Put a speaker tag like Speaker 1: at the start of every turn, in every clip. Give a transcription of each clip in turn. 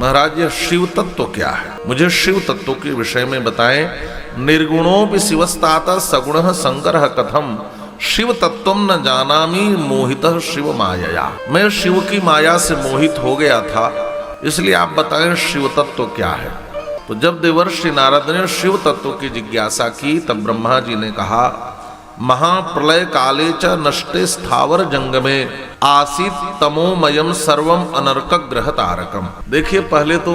Speaker 1: महाराज ये शिव तत्व क्या है, मुझे शिव तत्व के विषय में बताएं। निर्गुणों शिवस्तात सगुण शंकर कथम शिव तत्व न जानामी मोहितः शिव माया। मैं शिव की माया से मोहित हो गया था, इसलिए आप बताएं शिव तत्व क्या है। तो जब देवर्षि नारद ने शिव तत्व की जिज्ञासा की तब ब्रह्मा जी ने कहा, महाप्रलय काले च नष्टे स्थावर जंगमे आसीत तमोमयम सर्वम अनर्क ग्रह तारकम। देखिए पहले तो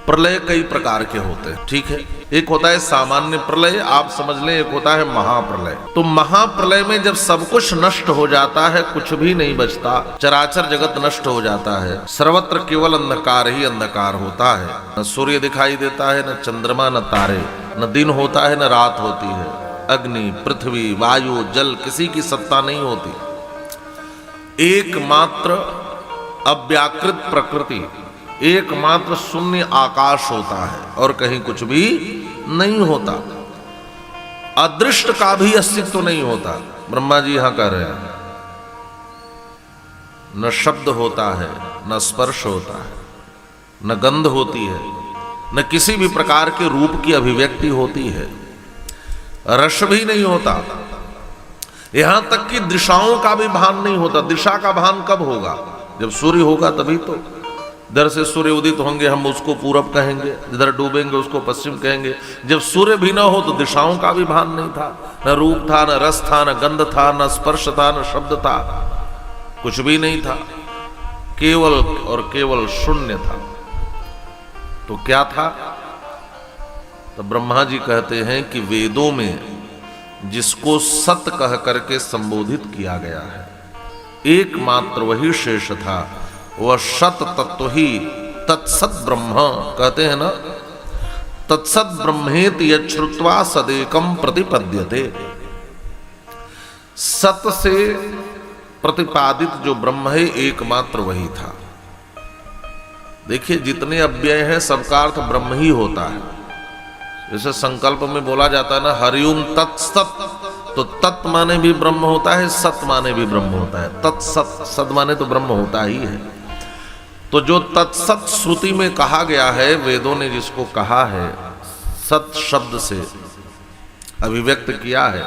Speaker 1: प्रलय कई प्रकार के होते हैं, ठीक है। एक होता है सामान्य प्रलय, आप समझ लें, एक होता है महाप्रलय। तो महाप्रलय में जब सब कुछ नष्ट हो जाता है, कुछ भी नहीं बचता, चराचर जगत नष्ट हो जाता है, सर्वत्र केवल अंधकार ही अंधकार होता है। न सूर्य दिखाई देता है, न चंद्रमा, न तारे, न दिन होता है, न रात होती है। अग्नि, पृथ्वी, वायु, जल, किसी की सत्ता नहीं होती। एकमात्र अव्याकृत प्रकृति, एकमात्र शून्य आकाश होता है और कहीं कुछ भी नहीं होता। अदृष्ट का भी अस्तित्व तो नहीं होता। ब्रह्मा जी यहां कह रहे हैं, न शब्द होता है, न स्पर्श होता है, न गंध होती है, न किसी भी प्रकार के रूप की अभिव्यक्ति होती है, रस भी नहीं होता। यहां तक कि दिशाओं का भी भान नहीं होता। दिशा का भान कब होगा? जब सूर्य होगा तभी तो। इधर से सूर्य उदित होंगे, हम उसको पूरब कहेंगे, इधर डूबेंगे उसको पश्चिम कहेंगे। जब सूर्य भी ना हो तो दिशाओं का भी भान नहीं था, न रूप था, न रस था, न गंध था, न स्पर्श था, न शब्द था, कुछ भी नहीं था, केवल और केवल शून्य था। तो क्या था? तो ब्रह्मा जी कहते हैं कि वेदों में जिसको सत कह करके संबोधित किया गया है, एकमात्र वही शेष था। वह सत तत्व ही तत्सत ब्रह्म कहते हैं ना, तत्सत ब्रह्मेति यच्छ्रुत्वा सदेकम प्रतिपद्यते। सत से प्रतिपादित जो ब्रह्म है एकमात्र वही था। देखिए जितने अव्यय हैं सबका अर्थ ब्रह्म ही होता है। जैसे संकल्प में बोला जाता है ना, हरिओम तत्सत, तो तत् माने भी ब्रह्म होता है, सत माने भी ब्रह्म होता है। तत्सत, सद माने तो ब्रह्म होता ही है। तो जो तत्सत श्रुति में कहा गया है, वेदों ने जिसको कहा है, सत शब्द से अभिव्यक्त किया है,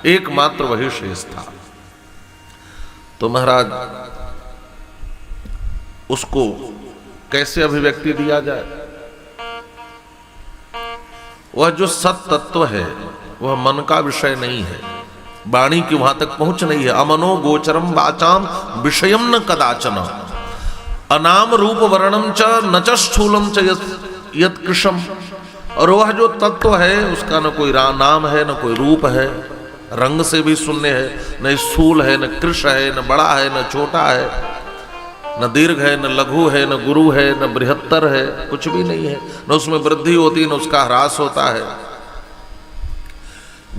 Speaker 1: एकमात्र वही शेष था। तो महाराज उसको कैसे अभिव्यक्ति दिया जाए? वह जो सत तत्व है वह मन का विषय नहीं है, वाणी की वहां तक पहुंच नहीं है। अमनो गोचरम वाचाम विषयम न कदाचन अनाम रूप वर्णम च न च स्थूलम च यत् कृशम। और वह जो तत्व है उसका न कोई नाम है, न कोई रूप है, रंग से भी शून्य है, न स्थूल है, न कृश है, न बड़ा है, न छोटा है, न दीर्घ है, न लघु है, न गुरु है, न बृहत्तर है, कुछ भी नहीं है। न उसमें वृद्धि होती, न उसका ह्रास होता है।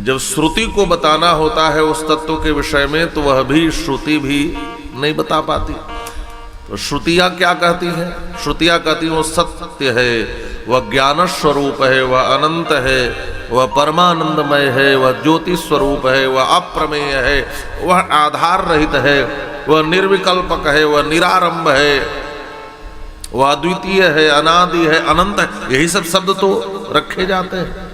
Speaker 1: जब श्रुति को बताना होता है उस तत्व के विषय में, तो वह भी श्रुति भी नहीं बता पाती। तो श्रुतियां क्या कहती हैं? श्रुतियां कहती हैं वो सत्य है, वह ज्ञान स्वरूप है, वह अनंत है, वह परमानंदमय है, वह ज्योति स्वरूप है, वह अप्रमेय है, वह आधार रहित है, वह निर्विकल्पक है, वह निरारंभ है, वह अद्वितीय है, अनादि है, अनंत है। यही सब शब्द तो रखे जाते हैं,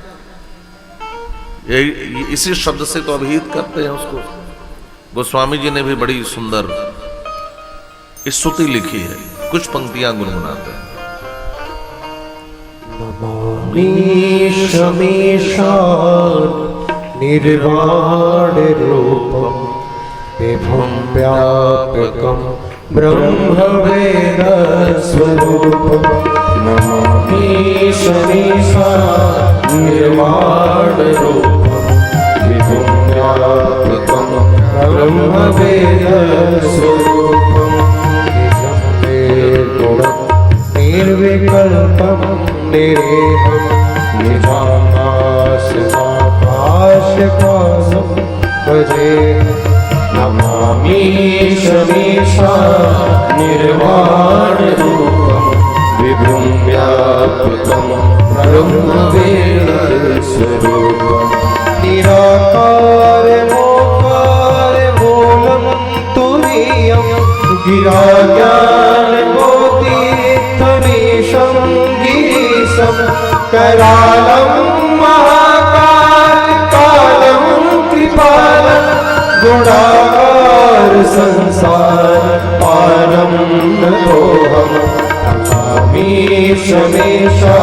Speaker 1: यही इसी शब्द से तो अभिहित करते हैं उसको। गोस्वामी जी ने भी बड़ी सुंदर स्तुति लिखी है, कुछ पंक्तियां गुनगुनाते हैं।
Speaker 2: निर्वाण रूपम विभुं व्यापकं ब्रह्मवेद स्वरूपं नमामि शमीशा निर्वाण रूपं विभुं व्यापकं ब्रह्मवेद स्वरूपं निर्विकल्पं निरेहं निजाकाशकाशं भजे नमामि शमीशा निर्वाण रूपं विभुं व्यापकं ब्रह्मवेद स्वरूपं निराकार मोकार मूलं तुरीयं गिरा ज्ञान मोतीर्थमीशं करालं महाकाल कालं कृपालं गुणाकार संसार पारं नतोऽहम् अमीशमेशा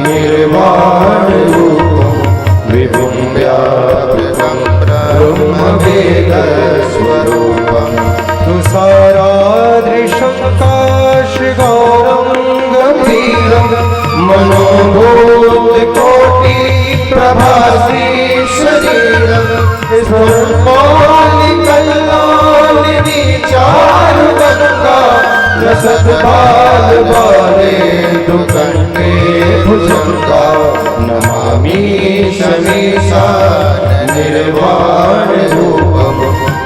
Speaker 2: निर्वाण रूपं विभुं व्यापकं ब्रह्मवेदस्वरूपं तुषारादृशं काशगौरं गम्भीरं मनोभूतकोटिप्रभासी शरीरं स्फुरन्मौलिकल्लोलिनी चारुगङ्गा रसद्भाल बाले दुकण्ठे भुजङ्गा नमामि शमीशा निर्वाण रूपं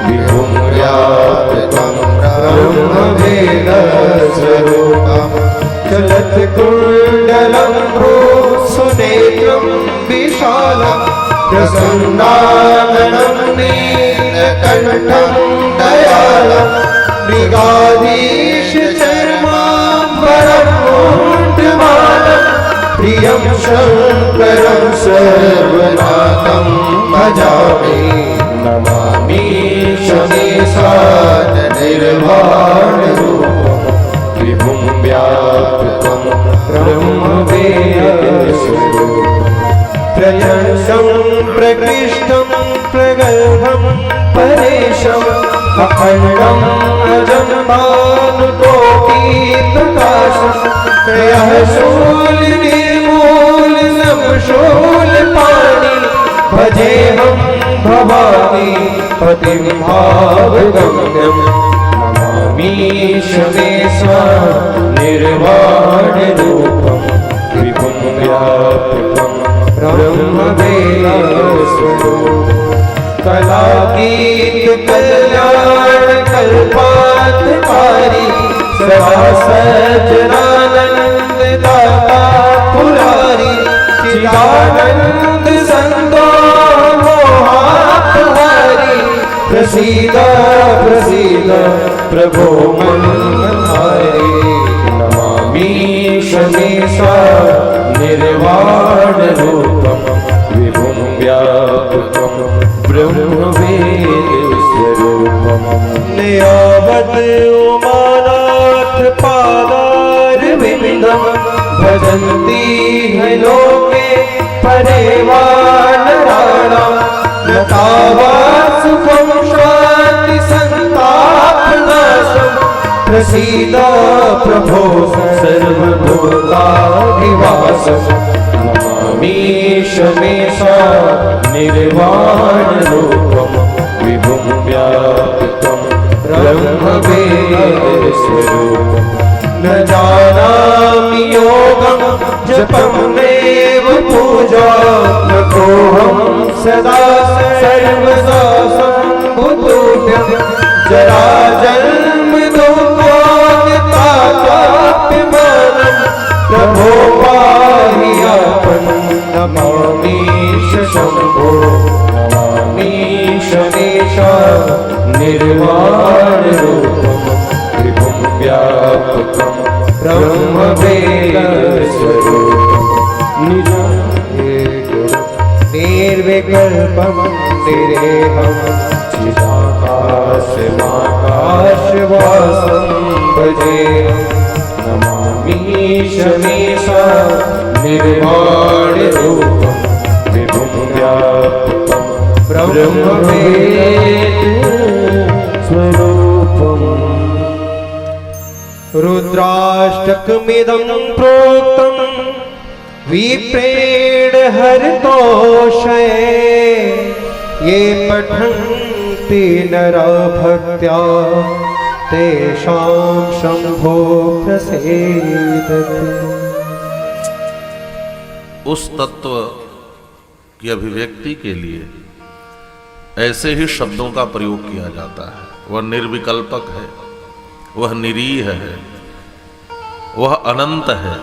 Speaker 2: विभुं व्यापकं ब्रह्मवेदस्वरूपं चलत् कुण्डलं भ्रूसुनेत्रं विशालं प्रसन्नाननं नीलकण्ठं दयालं मृगाधीश चर्माम्बरं मुण्डमालं प्रियं शङ्करं सर्वनाथं भजामि नमामि शमीशा निर्वाण रूपं विभुं व्यापकं ब्रह्मवेदस्वरूपं प्रचण्डं प्रकृष्टं प्रगल्भं परेशम् अखण्डम् अजं भानुकोटिप्रकाशं त्रयः शूलनिर्मूल समशूलपाणि भजेऽहं भवानी पतिं भावगम्यं नमामि शमेशा निर्वाणरूपं विभुं व्यापकं ब्रह्मवेदस्वरूपं कलागीत कल्याण कल्पान्तकारी सदा सज्जनानंद दाता पुरारी चिदानंद संतोष मोहापहारी प्रसीद प्रसीद प्रभो मनोहारी नमामि शमीशा निर्वाण रूपं विभुं व्यापकं ब्रह्मवेदस्वरूपं यावत् उमानाथ पादारविन्दं भजन्ति हि लोके परेवानराणां न तावत् सुखं शान्ति सन्तापनाशं प्रसीद प्रभो सर्वभूताधिवासं नमामि शमेशा निर्वाण रूपं विभुं व्यापकं ब्रह्मवेदस्वरूपं न जानामि योगं जपं नैव पूजा न कोऽहं सदा सर्वदा सम्बुद्धुभ्यं जराजन्म दुःखोऽन्यतापाप्यमानं प्रभो पाहि आपनं नमामि शम्भो नमामि शमेशा निर्वाण रूपं विभुं व्यापकं ब्रह्मवेदस्वरूपं निजं निर्विकल्पं निरेहं चिदाकाशमाकाशवासं भजेऽहं नमामि शमेशा निर्वाण रूपं विभुं व्यापकं ब्रह्मवेदस्वरूपम् रुद्राष्टकमिदं प्रोक्तं विप्रेण हरतोषये ये पठन्ति नरा भक्त्या तेषां शम्भो प्रसीदति।
Speaker 1: उस तत्व की अभिव्यक्ति के लिए ऐसे ही शब्दों का प्रयोग किया जाता है। वह निर्विकल्पक है, वह निरीह है, वह अनंत है,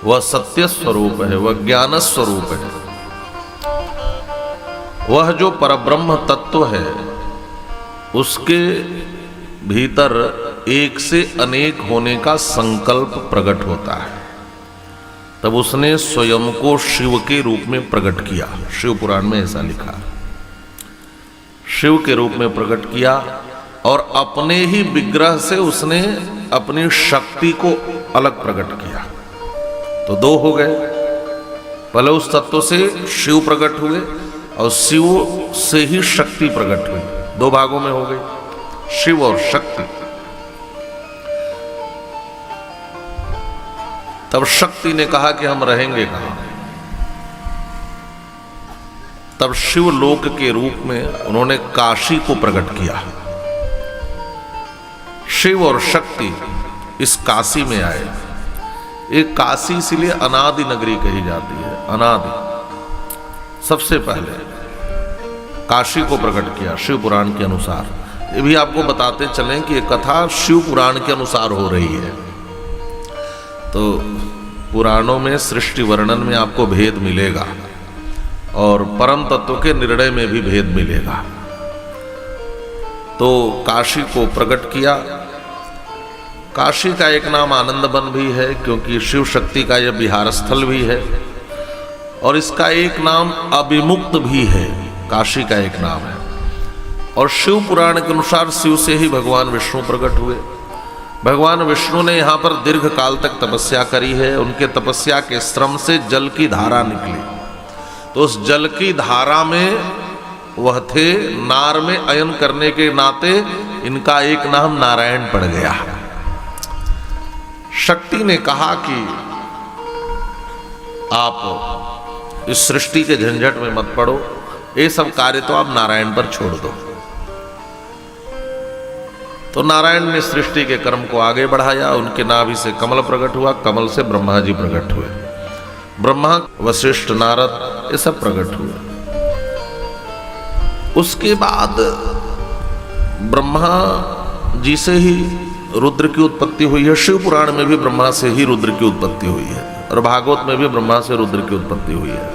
Speaker 1: वह सत्य स्वरूप है, वह ज्ञान स्वरूप है। वह जो परब्रह्म तत्व है उसके भीतर एक से अनेक होने का संकल्प प्रकट होता है। तब उसने स्वयं को शिव के रूप में प्रकट किया। शिव पुराण में ऐसा लिखा, शिव के रूप में प्रकट किया और अपने ही विग्रह से उसने अपनी शक्ति को अलग प्रकट किया। तो दो हो गए, पहले उस तत्व से शिव प्रकट हुए और शिव से ही शक्ति प्रकट हुई, दो भागों में हो गई शिव और शक्ति। तब शक्ति ने कहा कि हम रहेंगे कहां? तब शिव लोक के रूप में उन्होंने काशी को प्रकट किया। शिव और शक्ति इस काशी में आए। एक काशी इसीलिए अनादि नगरी कही जाती है, अनादि। सबसे पहले काशी को प्रकट किया शिव पुराण के अनुसार। ये भी आपको बताते चलें कि ये कथा शिव पुराण के अनुसार हो रही है। तो पुराणों में सृष्टि वर्णन में आपको भेद मिलेगा और परम तत्व के निर्णय में भी भेद मिलेगा। तो काशी को प्रकट किया। काशी का एक नाम आनंद वन भी है क्योंकि शिव शक्ति का यह विहार स्थल भी है, और इसका एक नाम अभिमुक्त भी है, काशी का एक नाम है। और शिव पुराण के अनुसार शिव से ही भगवान विष्णु प्रकट हुए। भगवान विष्णु ने यहाँ पर दीर्घ काल तक तपस्या करी है। उनके तपस्या के श्रम से जल की धारा निकली, तो उस जल की धारा में वह थे, नार में अयन करने के नाते इनका एक नाम नारायण पड़ गया। शक्ति ने कहा कि आप इस सृष्टि के झंझट में मत पड़ो, ये सब कार्य तो आप नारायण पर छोड़ दो। तो नारायण ने सृष्टि के कर्म को आगे बढ़ाया। उनके नाभि से कमल प्रकट हुआ, कमल से ब्रह्मा जी प्रकट हुए। ब्रह्मा, वशिष्ठ, नारद ये सब प्रकट हुए। उसके बाद ब्रह्मा जी से ही रुद्र की उत्पत्ति हुई है। शिव पुराण में भी ब्रह्मा से ही रुद्र की उत्पत्ति हुई है और भागवत में भी ब्रह्मा से रुद्र की उत्पत्ति हुई है।